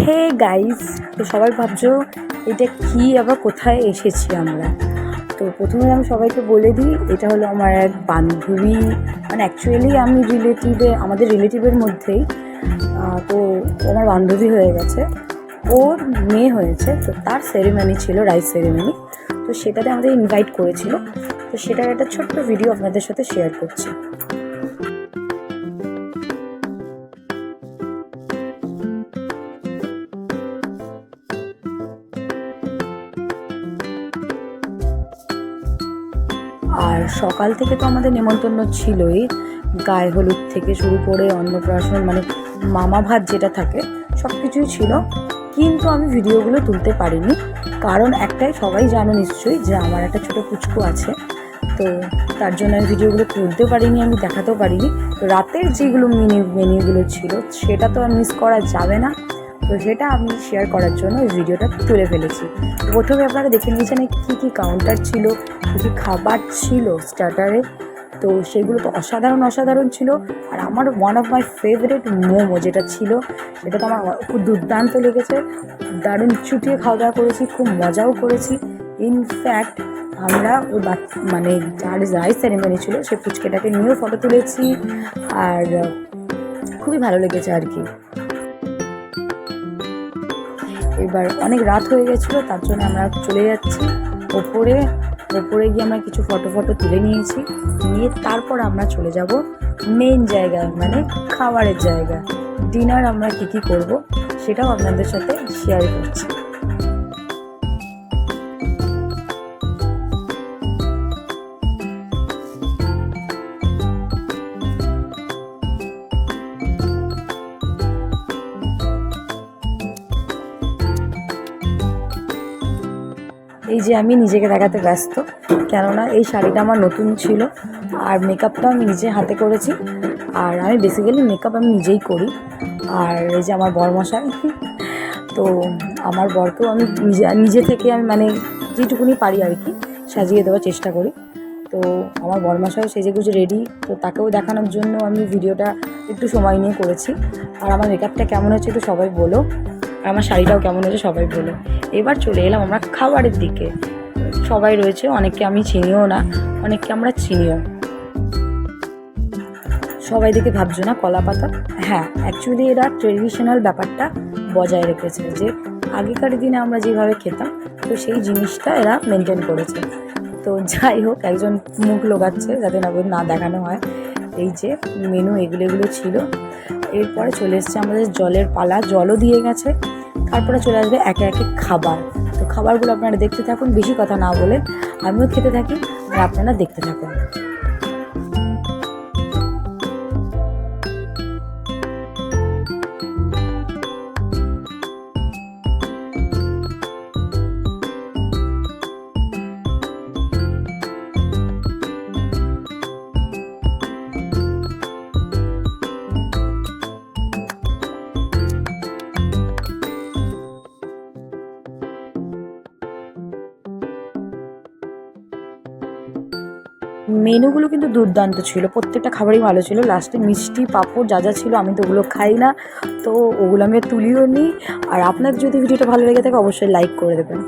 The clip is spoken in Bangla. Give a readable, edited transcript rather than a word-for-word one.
হে গাইস, তো সবাই ভাবছো এটা কি, আবার কোথায় এসেছি আমরা। তো প্রথমে আমি সবাইকে বলে দিই, এটা হলো আমার এক বান্ধবী, মানে অ্যাকচুয়ালি আমি আমাদের রিলেটিভের মধ্যেই। তো আমার বান্ধবী হয়ে গেছে, ওর মেয়ে হয়েছে, তো তার সেরিমনি ছিল, রাইস সেরিমনি। তো সেটাতে আমাদের ইনভাইট করেছিল, তো সেটার একটা ছোট্ট ভিডিও আপনাদের সাথে শেয়ার করছি। আর সকাল থেকে তো আমাদের নেমন্তন্ন ছিলই, গায়ে হলুদ থেকে শুরু করে অন্নপ্রাশন, মানে মামা ভাত যেটা থাকে সব কিছুই ছিল। কিন্তু আমি ভিডিওগুলো তুলতে পারিনি, কারণ একটাই, সবাই জানো নিশ্চয়ই যে আমার একটা ছোটো পুচকু আছে। তো তার জন্য আমি ভিডিওগুলো তুলতে পারিনি, আমি দেখাতেও পারিনি। তো রাতের যেগুলো মেনুগুলো ছিল সেটা তো আর মিস করা যাবে না, তো সেটা আমি শেয়ার করার জন্য ওই ভিডিওটা তুলে ফেলেছি। প্রথমে আপনারা দেখে নিয়েছেন কী কী কাউন্টার ছিল, কী কী খাবার ছিল স্টার্টারে। তো সেগুলো তো অসাধারণ ছিল। আর আমার one of my favourite momo যেটা ছিল, সেটা তো আমার খুব দুর্দান্ত লেগেছে। দারুণ চুটিয়ে খাওয়া দাওয়া করেছি, খুব মজাও করেছি। ইনফ্যাক্ট আমরা ওই মানে যার রাইস সেরিমনি ছিল সে পুচকেটাকে নিয়েও ফটো তুলেছি, আর খুবই ভালো লেগেছে আর কি। এবার অনেক রাত হয়ে গেছিলো, তার জন্য আমরা চলে যাচ্ছি ওপরে গিয়ে আমরা কিছু ফটো তুলে নিয়েছি, নিয়ে তারপর আমরা চলে যাব মেন জায়গায়, মানে খাবারের জায়গা, ডিনার। আমরা কী করব সেটাও আপনাদের সাথে শেয়ার করছি। এই যে আমি নিজেকে দেখাতে ব্যস্ত, কেননা এই শাড়িটা আমার নতুন ছিল, আর মেকআপটাও আমি নিজে হাতে করেছি। আর আমি বেসিক্যালি মেকআপ আমি নিজেই করি। আর এই যে আমার বরমশাই, তো আমার বরকেও আমি নিজে থেকে আমি মানে যেটুকুনি পারি আর কি সাজিয়ে দেওয়ার চেষ্টা করি। তো আমার বরমশাইও সেজেগুজে রেডি, তো তাকেও দেখানোর জন্য আমি ভিডিওটা একটু সময় নিয়ে করেছি। আর আমার মেকআপটা কেমন হচ্ছে একটু সবাই বলো, আর আমার শাড়িটাও কেমন হয়েছে সবাই বলো। এবার চলে এলাম আমরা খাবারের দিকে। সবাই রয়েছে, অনেককে আমি চিনিও না, অনেককে আমরা চিনিও। সবাই দেখে ভাবছো না কলা পাতা? হ্যাঁ, অ্যাকচুয়ালি এরা ট্রেডিশনাল ব্যাপারটা বজায় রেখেছে, যে আগেকার দিনে আমরা যেভাবে খেতাম, তো সেই জিনিসটা এরা মেনটেন করেছে। তো যাই হোক, একজন মুখ লোকাচ্ছে যাতে না দেখানো হয়। এই যে মেনু এগুলো ছিল। এরপরে চলে এসছে আমাদের জলের পালা, জলও দিয়ে গেছে। তারপরে চলে আসবে একে একে খাবার। তো খাবারগুলো আপনারা দেখতে থাকুন, বেশি কথা না বলে আমিও খেতে থাকি আর আপনারা দেখতে থাকুন। মেনুগুলো কিন্তু দুর্দান্ত ছিল, প্রত্যেকটা খাবারই ভালো ছিল। লাস্টে মিষ্টি পাঁপড় যা ছিল, আমি তো ওগুলো খাই না, তো ওগুলো আমি তুলিও নিই। আর আপনার যদি ভিডিওটা ভালো লেগে থাকে অবশ্যই লাইক করে দেবেন।